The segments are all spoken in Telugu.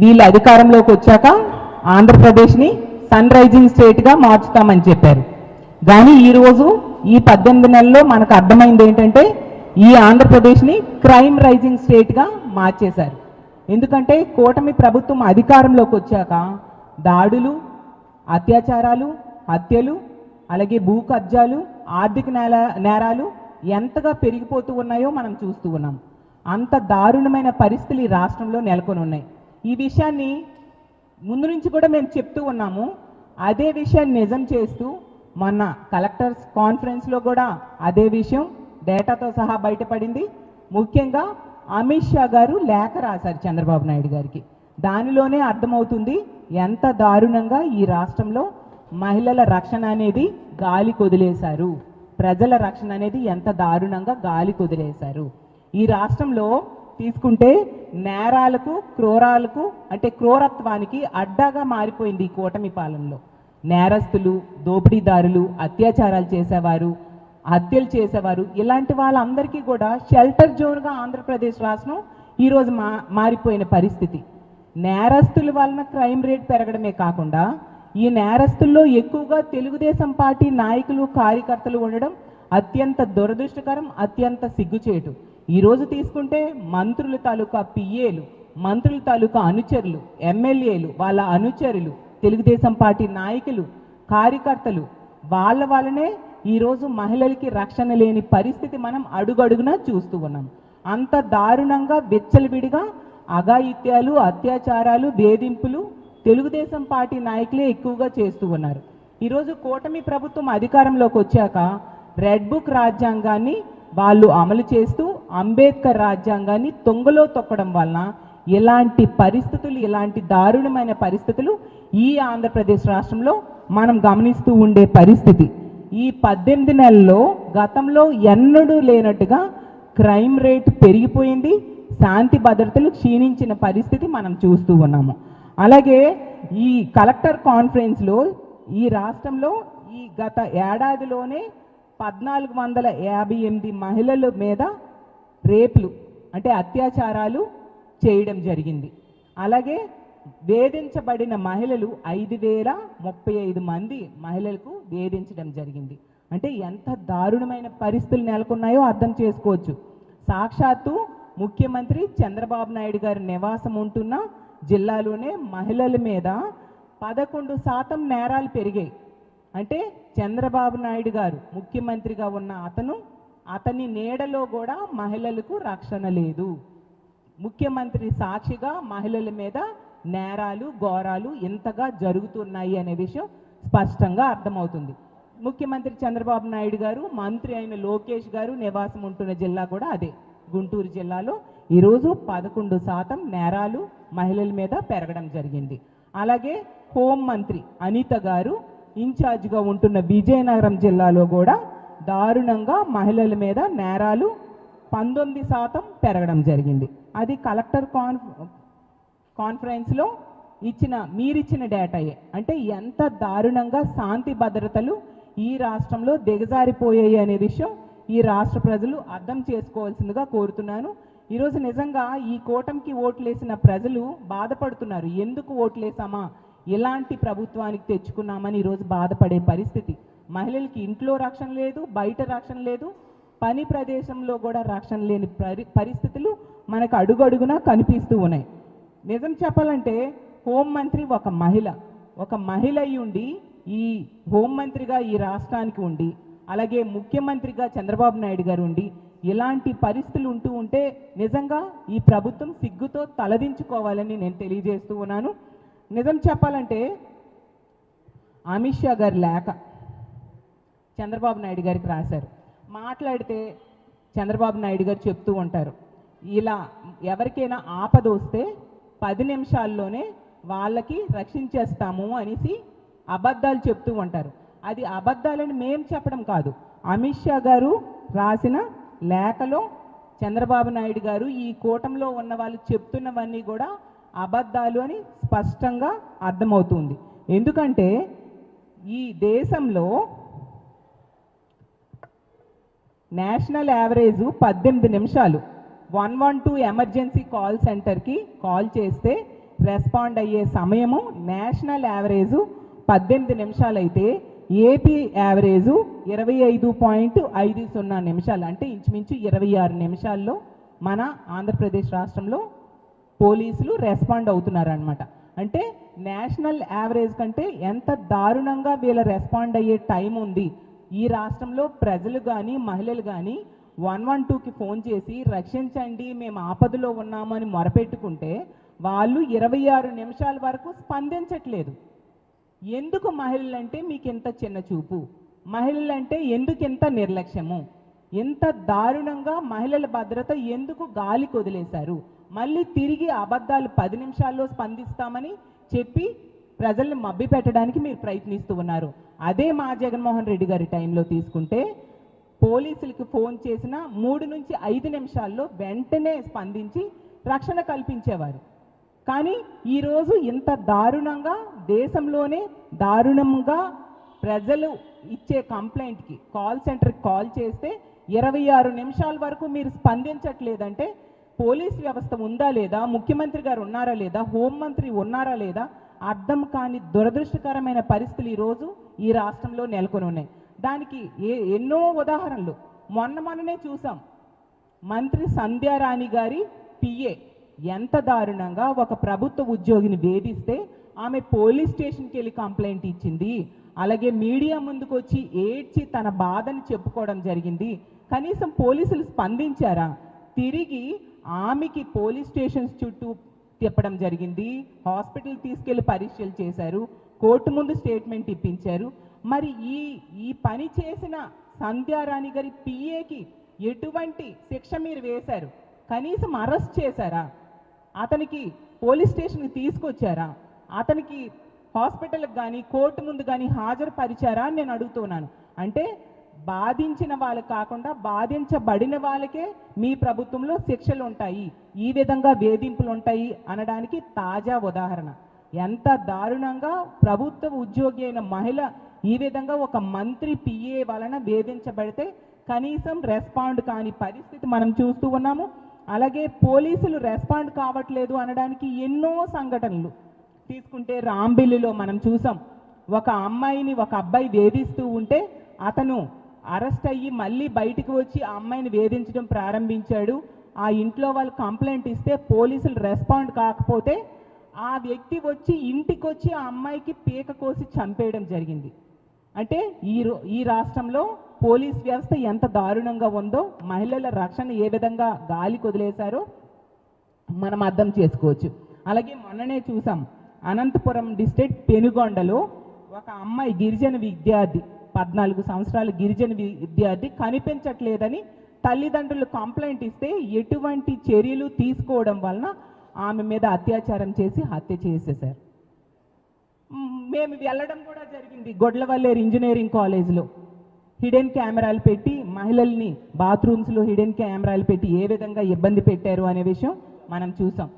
వీళ్ళు అధికారంలోకి వచ్చాక ఆంధ్రప్రదేశ్ని సన్ రైజింగ్ స్టేట్గా మార్చుతామని చెప్పారు. కానీ ఈరోజు ఈ 18 నెలల్లో మనకు అర్థమైంది ఏంటంటే ఈ ఆంధ్రప్రదేశ్ని క్రైమ్ రైజింగ్ స్టేట్గా మార్చేశారు. ఎందుకంటే కూటమి ప్రభుత్వం అధికారంలోకి వచ్చాక దాడులు, అత్యాచారాలు, హత్యలు, అలాగే భూ కబ్జాలు, ఆర్థిక నేరాలు ఎంతగా పెరిగిపోతూ ఉన్నాయో మనం చూస్తూ ఉన్నాం. అంత దారుణమైన పరిస్థితులు ఈ రాష్ట్రంలో నెలకొని ఉన్నాయి. ఈ విషయాన్ని ముందు నుంచి కూడా మేము చెప్తూ ఉన్నాము. అదే విషయాన్ని నిజం చేస్తూ మొన్న కలెక్టర్స్ కాన్ఫరెన్స్లో కూడా అదే విషయం డేటాతో సహా బయటపడింది. ముఖ్యంగా అమిత్ షా గారు లేఖ రాశారు చంద్రబాబు నాయుడు గారికి. దానిలోనే అర్థమవుతుంది ఎంత దారుణంగా ఈ రాష్ట్రంలో మహిళల రక్షణ అనేది గాలి కొదిలేశారు, ప్రజల రక్షణ అనేది ఎంత దారుణంగా గాలి కొదిలేశారు. ఈ రాష్ట్రంలో తీసుకుంటే నేరాలకు, క్రూరాలకు అంటే క్రూరత్వానికి అడ్డాగా మారిపోయింది ఈ కూటమి పాలనలో. నేరస్తులు, దోపిడీదారులు, అత్యాచారాలు చేసేవారు, హత్యలు చేసేవారు, ఇలాంటి వాళ్ళందరికీ కూడా షెల్టర్ జోన్గా ఆంధ్రప్రదేశ్ రాష్ట్రం ఈరోజు మారిపోయిన పరిస్థితి. నేరస్తుల వలన క్రైమ్ రేట్ పెరగడమే కాకుండా ఈ నేరస్తుల్లో ఎక్కువగా తెలుగుదేశం పార్టీ నాయకులు, కార్యకర్తలు ఉండడం అత్యంత దురదృష్టకరం, అత్యంత సిగ్గుచేటు. ఈరోజు తీసుకుంటే మంత్రుల తాలూకా పిఏలు, మంత్రుల తాలూకా అనుచరులు, ఎమ్మెల్యేలు, వాళ్ళ అనుచరులు, తెలుగుదేశం పార్టీ నాయకులు, కార్యకర్తలు వాళ్ళ వల్లనే ఈరోజు మహిళలకి రక్షణ లేని పరిస్థితి మనం అడుగడుగునా చూస్తూ ఉన్నాం. అంత దారుణంగా విచ్చలవిడిగా అఘాయిత్యాలు, అత్యాచారాలు, వేధింపులు తెలుగుదేశం పార్టీ నాయకులే ఎక్కువగా చేస్తూ ఉన్నారు. ఈరోజు కూటమి ప్రభుత్వం అధికారంలోకి వచ్చాక రెడ్ బుక్ రాజ్యాంగాన్ని వాళ్ళు అమలు చేస్తూ అంబేద్కర్ రాజ్యాంగాన్ని తొంగలో తొక్కడం వలన ఇలాంటి పరిస్థితులు, ఇలాంటి దారుణమైన పరిస్థితులు ఈ ఆంధ్రప్రదేశ్ రాష్ట్రంలో మనం గమనిస్తూ ఉండే పరిస్థితి. ఈ 18 నెలల్లో గతంలో ఎన్నడూ లేనట్టుగా క్రైమ్ రేట్ పెరిగిపోయింది, శాంతి భద్రతలు క్షీణించిన పరిస్థితి మనం చూస్తూ ఉన్నాము. అలాగే ఈ కలెక్టర్ కాన్ఫరెన్స్లో ఈ రాష్ట్రంలో ఈ గత ఏడాదిలోనే 1458 మహిళల మీద రేపులు అంటే అత్యాచారాలు చేయడం జరిగింది. అలాగే వేధించబడిన మహిళలు 5035 మంది మహిళలకు వేధించడం జరిగింది. అంటే ఎంత దారుణమైన పరిస్థితులు నెలకొన్నాయో అర్థం చేసుకోవచ్చు. సాక్షాత్తు ముఖ్యమంత్రి చంద్రబాబు నాయుడు గారి నివాసం ఉంటున్న జిల్లాలోనే మహిళల మీద 11% నేరాలు పెరిగాయి. అంటే చంద్రబాబు నాయుడు గారు ముఖ్యమంత్రిగా ఉన్న అతని నీడలో కూడా మహిళలకు రక్షణ లేదు. ముఖ్యమంత్రి సాక్షిగా మహిళల మీద నేరాలు, ఘోరాలు ఇంతగా జరుగుతున్నాయి అనే విషయం స్పష్టంగా అర్థమవుతుంది. ముఖ్యమంత్రి చంద్రబాబు నాయుడు గారు, మంత్రి అయిన లోకేష్ గారు నివాసం ఉంటున్న జిల్లా కూడా అదే గుంటూరు జిల్లాలో ఈరోజు 11% నేరాలు మహిళల మీద పెరగడం జరిగింది. అలాగే హోంమంత్రి అనిత గారు ఇన్ఛార్జ్గా ఉంటున్న విజయనగరం జిల్లాలో కూడా దారుణంగా మహిళల మీద నేరాలు 19% పెరగడం జరిగింది. అది కలెక్టర్ కాన్ఫరెన్స్లో మీరిచ్చిన డేటాయే. అంటే ఎంత దారుణంగా శాంతి భద్రతలు ఈ రాష్ట్రంలో దిగజారిపోయాయి అనే విషయం ఈ రాష్ట్ర ప్రజలు అర్థం చేసుకోవాల్సిందిగా కోరుతున్నాను. ఈరోజు నిజంగా ఈ కూటమికి ఓట్లేసిన ప్రజలు బాధపడుతున్నారు. ఎందుకు ఓట్లేసామా, ఇలాంటి ప్రభుత్వానికి తెచ్చుకున్నామని ఈరోజు బాధపడే పరిస్థితి. మహిళలకి ఇంట్లో రక్షణ లేదు, బయట రక్షణ లేదు, పని ప్రదేశంలో కూడా రక్షణ లేని పరిస్థితులు మనకు అడుగడుగునా కనిపిస్తూ ఉన్నాయి. నిజం చెప్పాలంటే హోంమంత్రి ఒక మహిళ అయి ఉండి ఈ హోంమంత్రిగా ఈ రాష్ట్రానికి ఉండి, అలాగే ముఖ్యమంత్రిగా చంద్రబాబు నాయుడు గారు ఉండి ఇలాంటి పరిస్థితులు ఉంటూ ఉంటే నిజంగా ఈ ప్రభుత్వం సిగ్గుతో తలదించుకోవాలని నేను తెలియజేస్తూ ఉన్నాను. నిజం చెప్పాలంటే అమిత్ షా గారి లేఖ చంద్రబాబు నాయుడు గారికి రాశారు. మాట్లాడితే చంద్రబాబు నాయుడు గారు చెప్తూ ఉంటారు, ఇలా ఎవరికైనా ఆపద వస్తే 10 నిమిషాల్లోనే వాళ్ళకి రక్షించేస్తాము అనేసి అబద్ధాలు చెప్తూ ఉంటారు. అది అబద్ధాలని మేము చెప్పడం కాదు, అమిత్ షా గారు రాసిన లేఖలో చంద్రబాబు నాయుడు గారు ఈ కూటమిలో ఉన్న వాళ్ళు చెప్తున్నవన్నీ కూడా అబద్ధాలు అని స్పష్టంగా అర్థమవుతుంది. ఎందుకంటే ఈ దేశంలో నేషనల్ యావరేజ్ 18 నిమిషాలు 112 ఎమర్జెన్సీ కాల్ సెంటర్కి కాల్ చేస్తే రెస్పాండ్ అయ్యే సమయము నేషనల్ యావరేజ్ 18 నిమిషాలు అయితే ఏపీ యావరేజు 25.50 నిమిషాలు, అంటే ఇంచుమించు 26 నిమిషాల్లో మన ఆంధ్రప్రదేశ్ రాష్ట్రంలో పోలీసులు రెస్పాండ్ అవుతున్నారనమాట. అంటే నేషనల్ యావరేజ్ కంటే ఎంత దారుణంగా వీళ్ళ రెస్పాండ్ అయ్యే టైం ఉంది. ఈ రాష్ట్రంలో ప్రజలు కానీ మహిళలు కానీ 112కి ఫోన్ చేసి రక్షించండి మేము ఆపదలో ఉన్నాము అని మొరపెట్టుకుంటే వాళ్ళు 26 నిమిషాల వరకు స్పందించట్లేదు. ఎందుకు మహిళలంటే మీకు ఎంత చిన్న చూపు, మహిళలంటే ఎందుకు ఎంత నిర్లక్ష్యము, ఎంత దారుణంగా మహిళల భద్రత ఎందుకు గాలికి వదిలేశారు, మళ్ళీ తిరిగి అబద్ధాలు 10 నిమిషాల్లో స్పందిస్తామని చెప్పి ప్రజల్ని మభ్య పెట్టడానికి మీరు ప్రయత్నిస్తూ ఉన్నారు. అదే మా జగన్మోహన్ రెడ్డి గారి టైంలో తీసుకుంటే పోలీసులకి ఫోన్ చేసిన 3 నుంచి 5 నిమిషాల్లో వెంటనే స్పందించి రక్షణ కల్పించేవారు. కానీ ఈరోజు ఇంత దారుణంగా దేశంలోనే దారుణంగా ప్రజలు ఇచ్చే కంప్లైంట్కి కాల్ సెంటర్కి కాల్ చేస్తే 26 నిమిషాల వరకు మీరు స్పందించట్లేదంటే పోలీస్ వ్యవస్థ ఉందా లేదా, ముఖ్యమంత్రి గారు ఉన్నారా లేదా, హోంమంత్రి ఉన్నారా లేదా అర్థం కాని దురదృష్టకరమైన పరిస్థితులు ఈరోజు ఈ రాష్ట్రంలో నెలకొని ఉన్నాయి. దానికి ఎన్నో ఉదాహరణలు మొన్ననే చూసాం. మంత్రి సంధ్యారాణి గారి పిఏ ఎంత దారుణంగా ఒక ప్రభుత్వ ఉద్యోగిని వేధిస్తే ఆమె పోలీస్ స్టేషన్కి వెళ్ళి కంప్లైంట్ ఇచ్చింది. అలాగే మీడియా ముందుకు వచ్చి ఏడ్చి తన బాధని చెప్పుకోవడం జరిగింది. కనీసం పోలీసులు స్పందించారా? తిరిగి ఆమెకి పోలీస్ స్టేషన్స్ చుట్టూ తిప్పడం జరిగింది, హాస్పిటల్ తీసుకెళ్లి పరీక్షలు చేశారు, కోర్టు ముందు స్టేట్మెంట్ ఇప్పించారు. మరి ఈ పని చేసిన సంధ్యారాణి గారి పిఏకి ఎటువంటి శిక్ష మీరు వేశారు? కనీసం అరెస్ట్ చేశారా? అతనికి పోలీస్ స్టేషన్కి తీసుకొచ్చారా? అతనికి హాస్పిటల్కి కానీ కోర్టు ముందు కానీ హాజరుపరిచారా అని నేను అడుగుతున్నాను. అంటే బాధించిన వాళ్ళు కాకుండా బాధించబడిన వాళ్ళకే మీ ప్రభుత్వంలో శిక్షలు ఉంటాయి, ఈ విధంగా వేధింపులు ఉంటాయి అనడానికి తాజా ఉదాహరణ. ఎంత దారుణంగా ప్రభుత్వ ఉద్యోగి అయిన మహిళ ఈ విధంగా ఒక మంత్రి పిఏ వలన వేధించబడితే కనీసం రెస్పాండ్ కాని పరిస్థితి మనం చూస్తూ ఉన్నాము. అలాగే పోలీసులు రెస్పాండ్ కావట్లేదు అనడానికి ఎన్నో సంఘటనలు తీసుకుంటే రాంబిల్లిలో మనం చూసాం. ఒక అమ్మాయిని ఒక అబ్బాయి వేధిస్తూ ఉంటే అతను అరెస్ట్ అయ్యి మళ్ళీ బయటికి వచ్చి ఆ అమ్మాయిని వేధించడం ప్రారంభించాడు. ఆ ఇంట్లో వాళ్ళు కంప్లైంట్ ఇస్తే పోలీసులు రెస్పాండ్ కాకపోతే ఆ వ్యక్తి వచ్చి ఇంటికి వచ్చి ఆ అమ్మాయికి పీక కోసి చంపేయడం జరిగింది. అంటే ఈ రాష్ట్రంలో పోలీస్ వ్యవస్థ ఎంత దారుణంగా ఉందో, మహిళల రక్షణ ఏ విధంగా గాలికి వదిలేశారో మనం అర్థం చేసుకోవచ్చు. అలాగే మొన్ననే చూసాం, అనంతపురం డిస్ట్రిక్ట్ పెనుగొండలో ఒక అమ్మాయి గిరిజన విద్యార్థి 14 సంవత్సరాల గిరిజన విద్యార్థి కనిపించట్లేదని తల్లిదండ్రులు కంప్లైంట్ ఇస్తే ఎటువంటి చర్యలు తీసుకోవడం వలన ఆమె మీద అత్యాచారం చేసి హత్య చేసేశారు. మేము వెళ్ళడం కూడా జరిగింది. గొడ్లవల్లేరు ఇంజనీరింగ్ కాలేజ్లో హిడెన్ కెమెరాలు పెట్టి మహిళల్ని బాత్రూమ్స్లో హిడెన్ కెమెరాలు పెట్టి ఏ విధంగా ఇబ్బంది పెట్టారు అనే విషయం మనం చూసాం.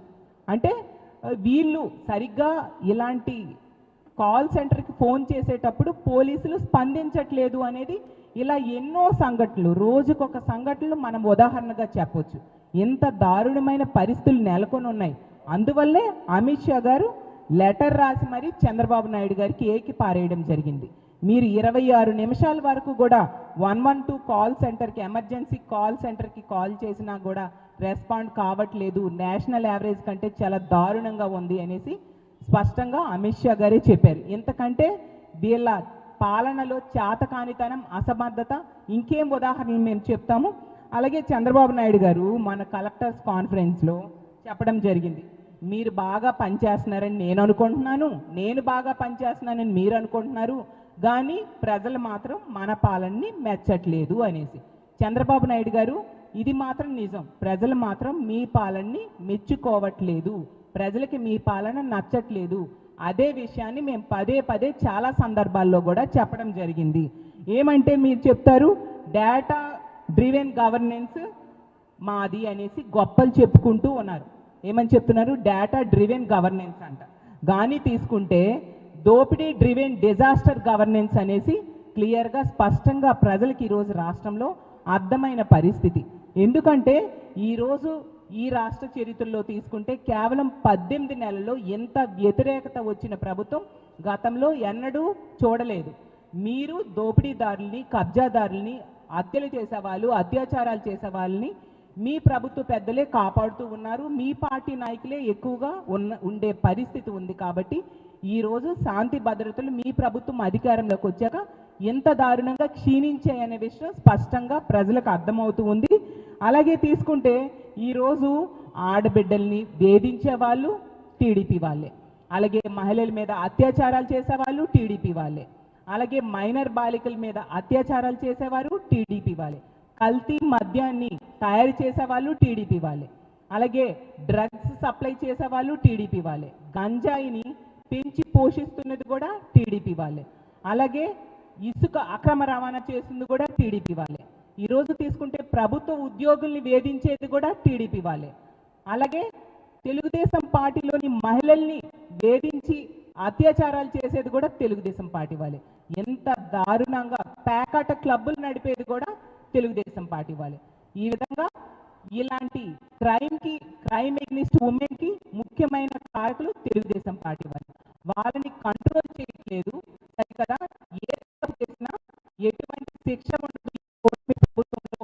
అంటే వీళ్ళు సరిగ్గా ఇలాంటి కాల్ సెంటర్కి ఫోన్ చేసేటప్పుడు పోలీసులు స్పందించట్లేదు అనేది ఇలా ఎన్నో సంఘటనలు, రోజుకొక సంఘటనలు మనం ఉదాహరణగా చెప్పొచ్చు. ఎంత దారుణమైన పరిస్థితులు నెలకొని ఉన్నాయి. అందువల్లే అమిత్ షా గారు లెటర్ రాసి మరి చంద్రబాబు నాయుడు గారికి ఏకి పారేయడం జరిగింది. మీరు 26 నిమిషాల వరకు కూడా 112 కాల్ సెంటర్కి, ఎమర్జెన్సీ కాల్ సెంటర్కి కాల్ చేసినా కూడా రెస్పాండ్ కావట్లేదు, నేషనల్ యావరేజ్ కంటే చాలా దారుణంగా ఉంది అనేసి స్పష్టంగా అమిత్ షా గారే చెప్పారు. ఇంతకంటే వీళ్ళ పాలనలో చేతకానితనం, అసమర్థత ఇంకేం ఉదాహరణలు మేము చెప్తాము. అలాగే చంద్రబాబు నాయుడు గారు మన కలెక్టర్స్ కాన్ఫరెన్స్లో చెప్పడం జరిగింది, మీరు బాగా పనిచేస్తున్నారని నేను అనుకుంటున్నాను, నేను బాగా పనిచేస్తున్నానని మీరు అనుకుంటున్నారు, కానీ ప్రజలు మాత్రం మన పాలనని మెచ్చట్లేదు అనేసి. చంద్రబాబు నాయుడు గారు ఇది మాత్రం నిజం, ప్రజలు మాత్రం మీ పాలనని మెచ్చుకోవట్లేదు, ప్రజలకి మీ పాలన నచ్చట్లేదు. అదే విషయాన్ని మేము పదే పదే చాలా సందర్భాల్లో కూడా చెప్పడం జరిగింది. ఏమంటే మీరు చెప్తారు డేటా డ్రివెన్ గవర్నెన్స్ మాది అనేసి గొప్పలు చెప్పుకుంటూ ఉన్నారు. ఏమని చెప్తున్నారు? డేటా డ్రివెన్ గవర్నెన్స్ అంట. కానీ తీసుకుంటే దోపిడీ డ్రివెన్ డిజాస్టర్ గవర్నెన్స్ అనేసి క్లియర్గా స్పష్టంగా ప్రజలకి ఈరోజు రాష్ట్రంలో అర్థమైన పరిస్థితి. ఎందుకంటే ఈరోజు ఈ రాష్ట్ర చరిత్రలో తీసుకుంటే కేవలం 18 నెలల్లో ఎంత వ్యతిరేకత వచ్చిన ప్రభుత్వం గతంలో ఎన్నడూ చూడలేదు. మీరు దోపిడీదారుల్ని, కబ్జాదారుల్ని, హత్యలు చేసేవాళ్ళు, అత్యాచారాలు చేసే వాళ్ళని మీ ప్రభుత్వ పెద్దలే కాపాడుతూ ఉన్నారు. మీ పార్టీ నాయకులే ఎక్కువగా ఉండే పరిస్థితి ఉంది. కాబట్టి ఈరోజు శాంతి భద్రతలు మీ ప్రభుత్వం అధికారంలోకి వచ్చాక ఎంత దారుణంగా క్షీణించాయనే విషయం స్పష్టంగా ప్రజలకు అర్థమవుతూ ఉంది. అలాగే తీసుకుంటే ఈరోజు ఆడబిడ్డల్ని వేధించే వాళ్ళు టీడీపీ వాళ్ళే, అలాగే మహిళల మీద అత్యాచారాలు చేసేవాళ్ళు టీడీపీ వాళ్ళే, అలాగే మైనర్ బాలికల మీద అత్యాచారాలు చేసేవారు టీడీపీ వాళ్ళే, కల్తీ మద్యాన్ని తయారు చేసేవాళ్ళు టీడీపీ వాళ్ళే, అలాగే డ్రగ్స్ సప్లై చేసేవాళ్ళు టీడీపీ వాళ్ళే, గంజాయిని పెంచి పోషిస్తున్నది కూడా టీడీపీ వాళ్ళే, అలాగే ఇసుక అక్రమ రవాణా చేస్తుంది కూడా టీడీపీ వాళ్ళే. ఈరోజు తీసుకుంటే ప్రభుత్వ ఉద్యోగుల్ని వేధించేది కూడా టీడీపీ వాళ్ళే, అలాగే తెలుగుదేశం పార్టీలోని మహిళల్ని వేధించి అత్యాచారాలు చేసేది కూడా తెలుగుదేశం పార్టీ వాళ్ళే. ఎంత దారుణంగా పేకాట క్లబ్బులు నడిపేది కూడా తెలుగుదేశం పార్టీ వాళ్ళే. ఈ విధంగా ఇలాంటి క్రైమ్ ఎగ్నిస్ట్ ఉమెన్కి ముఖ్యమైన కారకులు తెలుగుదేశం పార్టీ వాళ్ళు. వాళ్ళని కంట్రోల్ చేయట్లేదు సరికదా. ఏ తప్పు చేసినా ఎటువంటి శిక్ష ఉండదు ప్రభుత్వంలో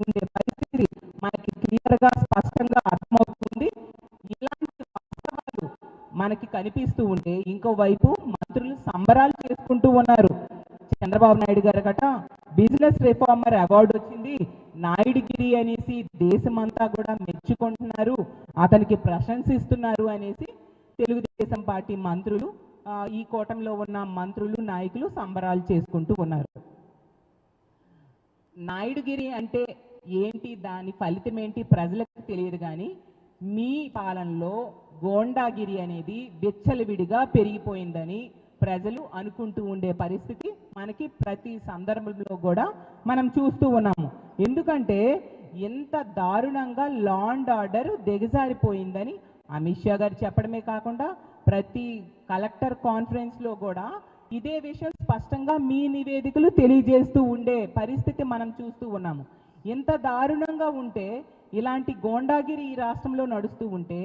ఉండే పరిస్థితి మనకి క్లియర్గా స్పష్టంగా అర్థమవుతుంది. ఇలాంటి వాస్తవాలు మనకి కనిపిస్తూ ఉంటే ఇంకోవైపు మంత్రులు సంబరాలు చేసుకుంటూ ఉన్నారు. చంద్రబాబు నాయుడు గారు గట బిజినెస్ రిఫార్మర్ అవార్డు వచ్చింది, నాయుడుగిరి అనేసి దేశమంతా కూడా మెచ్చుకుంటున్నారు, అతనికి ప్రశంసిస్తున్నారు అనేసి తెలుగుదేశం పార్టీ మంత్రులు, ఈ కూటమిలో ఉన్న మంత్రులు, నాయకులు సంబరాలు చేసుకుంటూ ఉన్నారు. నాయుడుగిరి అంటే ఏంటి, దాని ఫలితం ఏంటి ప్రజలకు తెలియదు. కానీ మీ పాలనలో గోండాగిరి అనేది విచ్చలవిడిగా పెరిగిపోయిందని ప్రజలు అనుకుంటూ ఉండే పరిస్థితి మనకి ప్రతి సందర్భంలో కూడా మనం చూస్తూ ఉన్నాము. ఎందుకంటే ఎంత దారుణంగా లా అండ్ ఆర్డర్ దిగజారిపోయిందని అమిత్ షా గారు చెప్పడమే కాకుండా ప్రతి కలెక్టర్ కాన్ఫరెన్స్లో కూడా ఇదే విషయం స్పష్టంగా మీ నివేదికలు తెలియజేస్తూ ఉండే పరిస్థితి మనం చూస్తూ ఉన్నాము. ఎంత దారుణంగా ఉంటే ఇలాంటి గోండాగిరి ఈ రాష్ట్రంలో నడుస్తూ ఉంటే,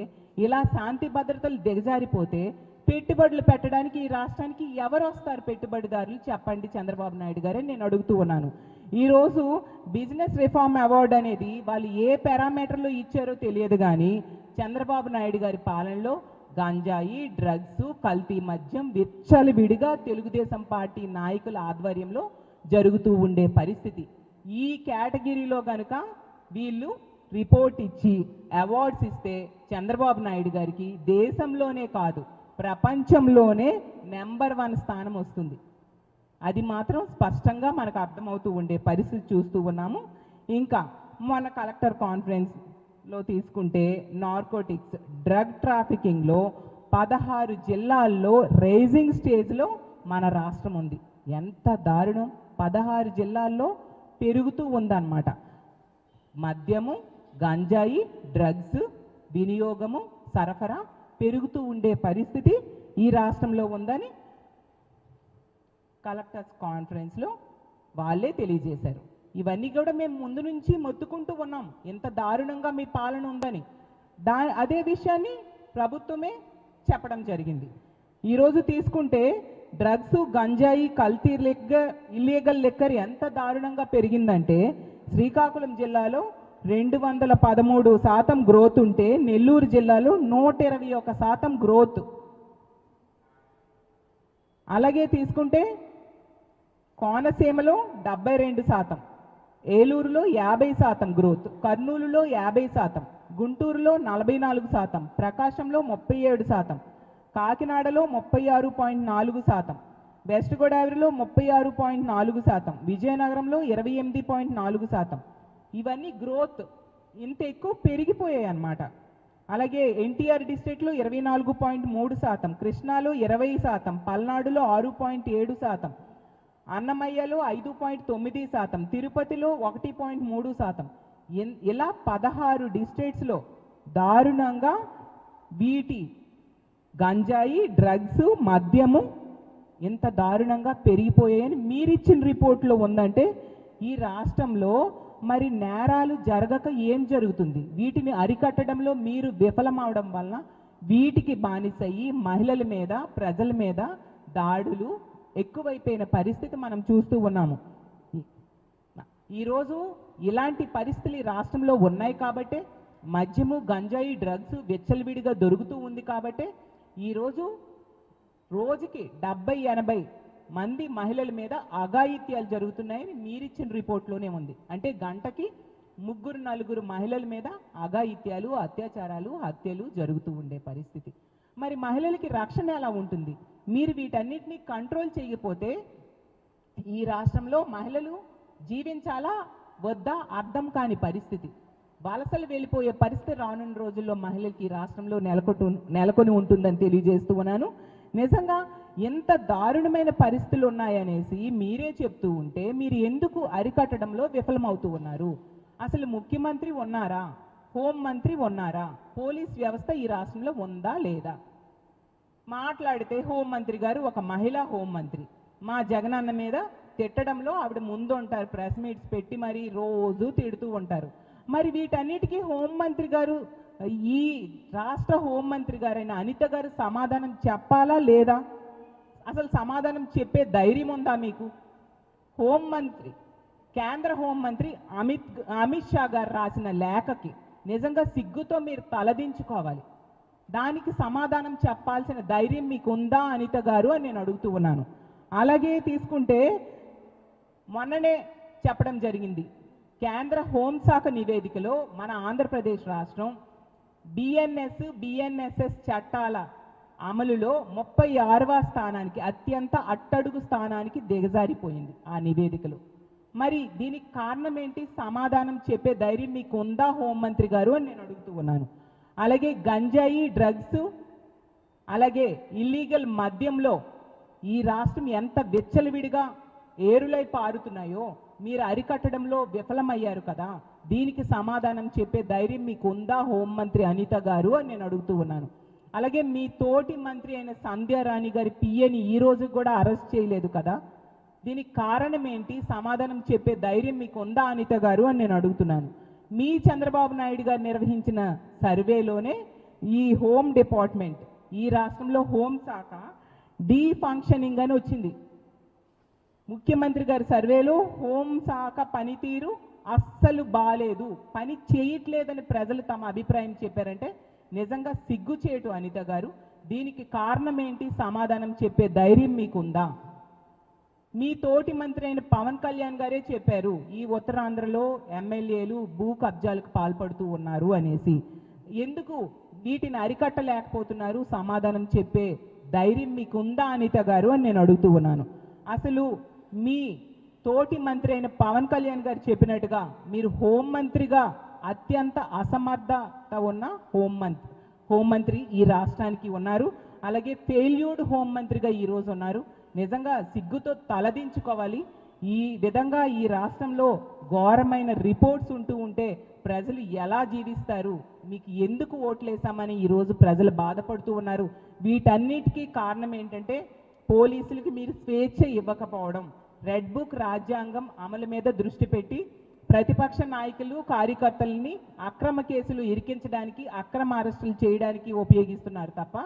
ఇలా శాంతి భద్రతలు దిగజారిపోతే పెట్టుబడులు పెట్టడానికి ఈ రాష్ట్రానికి ఎవరు వస్తారు పెట్టుబడిదారులు చెప్పండి చంద్రబాబు నాయుడు గారే నేను అడుగుతూ ఉన్నాను. ఈరోజు బిజినెస్ రిఫార్మ్ అవార్డు అనేది వాళ్ళు ఏ పారామీటర్లో ఇచ్చారో తెలియదు. కానీ చంద్రబాబు నాయుడు గారి పాలనలో గంజాయి, డ్రగ్స్, కల్తీ మద్యం విచ్చలవిడిగా తెలుగుదేశం పార్టీ నాయకుల ఆధ్వర్యంలో జరుగుతూ ఉండే పరిస్థితి. ఈ కేటగిరీలో కనుక వీళ్ళు రిపోర్ట్ ఇచ్చి అవార్డ్స్ ఇస్తే చంద్రబాబు నాయుడు గారికి దేశంలోనే కాదు ప్రపంచంలోనే నెంబర్ 1 స్థానం వస్తుంది. అది మాత్రం స్పష్టంగా మనకు అర్థమవుతూ ఉండే పరిస్థితి చూస్తూ ఉన్నాము. ఇంకా మన కలెక్టర్ కాన్ఫరెన్స్లో తీసుకుంటే నార్కోటిక్స్, డ్రగ్ ట్రాఫికింగ్లో 16 జిల్లాల్లో రైజింగ్ స్టేజ్లో మన రాష్ట్రం ఉంది. ఎంత దారుణం, 16 జిల్లాల్లో పెరుగుతూ ఉందన్నమాట. మద్యము, గంజాయి, డ్రగ్స్ వినియోగము, సరఫరా పెరుగుతూ ఉండే పరిస్థితి ఈ రాష్ట్రంలో ఉందని కలెక్టర్స్ కాన్ఫరెన్స్లో వాళ్ళే తెలియజేశారు. ఇవన్నీ కూడా మేము ముందు నుంచి మొత్తుకుంటూ ఉన్నాం ఎంత దారుణంగా మీ పాలన ఉందని. అదే విషయాన్ని ప్రభుత్వమే చెప్పడం జరిగింది. ఈరోజు తీసుకుంటే డ్రగ్స్, గంజాయి, కల్తీ ఇల్లీగల్ లిక్కర్ ఎంత దారుణంగా పెరిగిందంటే శ్రీకాకుళం జిల్లాలో 213% గ్రోత్ ఉంటే నెల్లూరు జిల్లాలో 121% గ్రోత్. అలాగే తీసుకుంటే కోనసీమలో 72%, ఏలూరులో 50% గ్రోత్, కర్నూలులో 50%, గుంటూరులో 44%, ప్రకాశంలో 37%, కాకినాడలో 36.4%, వెస్ట్ గోదావరిలో 36.4%, విజయనగరంలో 28.4%. ఇవన్నీ గ్రోత్ ఇంత ఎక్కువ పెరిగిపోయాయి అన్నమాట. అలాగే ఎన్టీఆర్ డిస్ట్రిక్ట్లో 24.3%, కృష్ణాలో 20%, పల్నాడులో 6.7%, అన్నమయ్యలో 5.9%, తిరుపతిలో 1.3%. ఇలా 16 డిస్ట్రిక్ట్స్లో దారుణంగా వీటి గంజాయి, డ్రగ్స్, మద్యము ఎంత దారుణంగా పెరిగిపోయాయని మీరిచ్చిన రిపోర్ట్లో ఉందంటే ఈ రాష్ట్రంలో మరి నేరాలు జరగక ఏం జరుగుతుంది? వీటిని అరికట్టడంలో మీరు విఫలమవడం వలన వీటికి బానిసయ్యి మహిళల మీద, ప్రజల మీద దాడులు ఎక్కువైపోయిన పరిస్థితి మనం చూస్తూ ఉన్నాము. ఈరోజు ఇలాంటి పరిస్థితులు ఈ రాష్ట్రంలో ఉన్నాయి కాబట్టే మద్యము, గంజాయి, డ్రగ్స్ విచ్చలవిడిగా దొరుకుతూ ఉంది కాబట్టే ఈరోజు రోజుకి 70-80 మంది మహిళల మీద అఘాయిత్యాలు జరుగుతున్నాయని మీరిచ్చిన రిపోర్ట్లోనే ఉంది. అంటే గంటకి 3-4 మహిళల మీద అఘాయిత్యాలు, అత్యాచారాలు, హత్యలు జరుగుతూ ఉండే పరిస్థితి. మరి మహిళలకి రక్షణ ఎలా ఉంటుంది? మీరు వీటన్నిటిని కంట్రోల్ చేయకపోతే ఈ రాష్ట్రంలో మహిళలు జీవించాలా వద్దా అర్థం కాని పరిస్థితి. వలసలు వెళ్ళిపోయే పరిస్థితి రానున్న రోజుల్లో మహిళలకి రాష్ట్రంలో నెలకొని ఉంటుందని తెలియజేస్తూ ఉన్నాను. నిజంగా ఎంత దారుణమైన పరిస్థితులు ఉన్నాయనేసి మీరే చెప్తూ ఉంటే మీరు ఎందుకు అరికట్టడంలో విఫలమవుతూ ఉన్నారు? అసలు ముఖ్యమంత్రి ఉన్నారా? హోంమంత్రి ఉన్నారా? పోలీస్ వ్యవస్థ ఈ రాష్ట్రంలో ఉందా లేదా? మాట్లాడితే హోంమంత్రి గారు ఒక మహిళా హోంమంత్రి మా జగనన్న మీద తిట్టడంలో ఆవిడ ముందు ఉంటారు, ప్రెస్ మీట్స్ పెట్టి మరి రోజు తిడుతూ ఉంటారు. మరి వీటన్నిటికీ హోంమంత్రి గారు, ఈ రాష్ట్ర హోంమంత్రి గారైన అనిత గారు సమాధానం చెప్పాలా లేదా? అసలు సమాధానం చెప్పే ధైర్యం ఉందా మీకు? హోంమంత్రి, కేంద్ర హోంమంత్రి అమిత్ షా గారు రాసిన లేఖకి నిజంగా సిగ్గుతో మీరు తలదించుకోవాలి. దానికి సమాధానం చెప్పాల్సిన ధైర్యం మీకు ఉందా అనిత గారు అని నేను అడుగుతూ ఉన్నాను. అలాగే తీసుకుంటే మొన్ననే చెప్పడం జరిగింది, కేంద్ర హోంశాఖ నివేదికలో మన ఆంధ్రప్రదేశ్ రాష్ట్రం బిఎన్ఎస్ఎస్ చట్టాల అమలులో 36వ స్థానానికి, అత్యంత అట్టడుగు స్థానానికి దిగజారిపోయింది ఆ నివేదికలో. మరి దీనికి కారణం ఏంటి? సమాధానం చెప్పే ధైర్యం మీకు ఉందా హోంమంత్రి గారు అని నేను అడుగుతూ ఉన్నాను. అలాగే గంజాయి, డ్రగ్స్, అలాగే ఇల్లీగల్ మద్యంలో ఈ రాష్ట్రం ఎంత విచ్చలవిడిగా ఏరులై పారుతున్నాయో మీరు అరికట్టడంలో విఫలమయ్యారు కదా. దీనికి సమాధానం చెప్పే ధైర్యం మీకు ఉందా హోంమంత్రి అనిత గారు అని నేను అడుగుతూ ఉన్నాను. అలాగే మీ తోటి మంత్రి అయిన సంధ్యారాణి గారి పిఏని ఈ రోజు కూడా అరెస్ట్ చేయలేదు కదా. దీనికి కారణం ఏంటి? సమాధానం చెప్పే ధైర్యం మీకు ఉందా అనిత గారు అని నేను అడుగుతున్నాను. మీ చంద్రబాబు నాయుడు గారు నిర్వహించిన సర్వేలోనే ఈ హోమ్ డిపార్ట్మెంట్, ఈ రాష్ట్రంలో హోంశాఖ డీఫంక్షనింగ్ అని వచ్చింది. ముఖ్యమంత్రి గారి సర్వేలో హోంశాఖ పనితీరు అస్సలు బాలేదు, పని చేయట్లేదని ప్రజలు తమ అభిప్రాయం చెప్పారంటే నిజంగా సిగ్గుచేటు అనిత గారు. దీనికి కారణం ఏంటి? సమాధానం చెప్పే ధైర్యం మీకుందా? మీ తోటి మంత్రి అయిన పవన్ కళ్యాణ్ గారే చెప్పారు, ఈ ఉత్తరాంధ్రలో ఎమ్మెల్యేలు భూ కబ్జాలకు పాల్పడుతూ ఉన్నారు అనేసి. ఎందుకు వీటిని అరికట్టలేకపోతున్నారు? సమాధానం చెప్పే ధైర్యం మీకుందా అనిత గారు అని నేను అడుగుతూ ఉన్నాను. అసలు మీ తోటి మంత్రి అయిన పవన్ కళ్యాణ్ గారు చెప్పినట్టుగా మీరు హోంమంత్రిగా అత్యంత అసమర్థత ఉన్న హోంమంత్రి ఈ రాష్ట్రానికి ఉన్నారు. అలాగే ఫెయిల్యూర్డ్ హోంమంత్రిగా ఈరోజు ఉన్నారు. నిజంగా సిగ్గుతో తలదించుకోవాలి. ఈ విధంగా ఈ రాష్ట్రంలో ఘోరమైన రిపోర్ట్స్ ఉంటూ ఉంటే ప్రజలు ఎలా జీవిస్తారు? మీకు ఎందుకు ఓట్లేసామని ఈరోజు ప్రజలు బాధపడుతూ ఉన్నారు. వీటన్నిటికీ కారణం ఏంటంటే పోలీసులకి మీరు స్వేచ్ఛ ఇవ్వకపోవడం, రెడ్ బుక్ రాజ్యాంగం అమలు మీద దృష్టి పెట్టి ప్రతిపక్ష నాయకులు, కార్యకర్తలని అక్రమ కేసులు ఇరికించడానికి, అక్రమ అరెస్టులు చేయడానికి ఉపయోగిస్తున్నారు తప్ప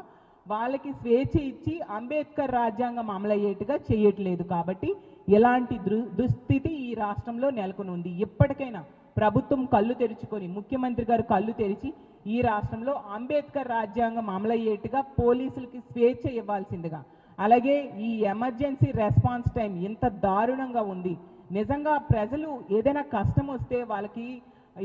వాళ్ళకి స్వేచ్ఛ ఇచ్చి అంబేద్కర్ రాజ్యాంగం అమలయ్యేట్టుగా చేయట్లేదు. కాబట్టి ఇలాంటి దుస్థితి ఈ రాష్ట్రంలో నెలకొని ఉంది. ఇప్పటికైనా ప్రభుత్వం కళ్ళు తెరుచుకొని, ముఖ్యమంత్రి గారు కళ్ళు తెరిచి ఈ రాష్ట్రంలో అంబేద్కర్ రాజ్యాంగం అమలయ్యేట్టుగా పోలీసులకి స్వేచ్ఛ ఇవ్వాల్సిందిగా, అలాగే ఈ ఎమర్జెన్సీ రెస్పాన్స్ టైం ఇంత దారుణంగా ఉంది. నిజంగా ప్రజలు ఏదైనా కష్టం వస్తే, వాళ్ళకి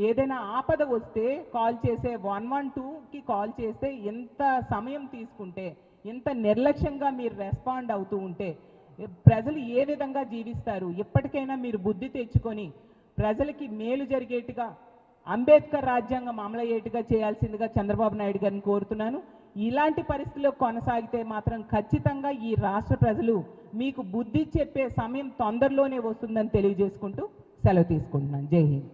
ఏదైనా ఆపద వస్తే కాల్ చేసే 112కి కాల్ చేస్తే ఎంత సమయం తీసుకుంటే, ఎంత నిర్లక్ష్యంగా మీరు రెస్పాండ్ అవుతూ ఉంటే ప్రజలు ఏ విధంగా జీవిస్తారు? ఇప్పటికైనా మీరు బుద్ధి తెచ్చుకొని ప్రజలకి మేలు జరిగేట్టుగా అంబేద్కర్ రాజ్యాంగం అమలయ్యేట్టుగా చేయాల్సిందిగా చంద్రబాబు నాయుడు గారిని కోరుతున్నాను. ఇలాంటి పరిస్థితుల్లో కొనసాగితే మాత్రం ఖచ్చితంగా ఈ రాష్ట్ర ప్రజలు మీకు బుద్ధి చెప్పే సమయం తొందరలోనే వస్తుందని తెలియజేసుకుంటూ సెలవు తీసుకుంటున్నాను. జై హింద్.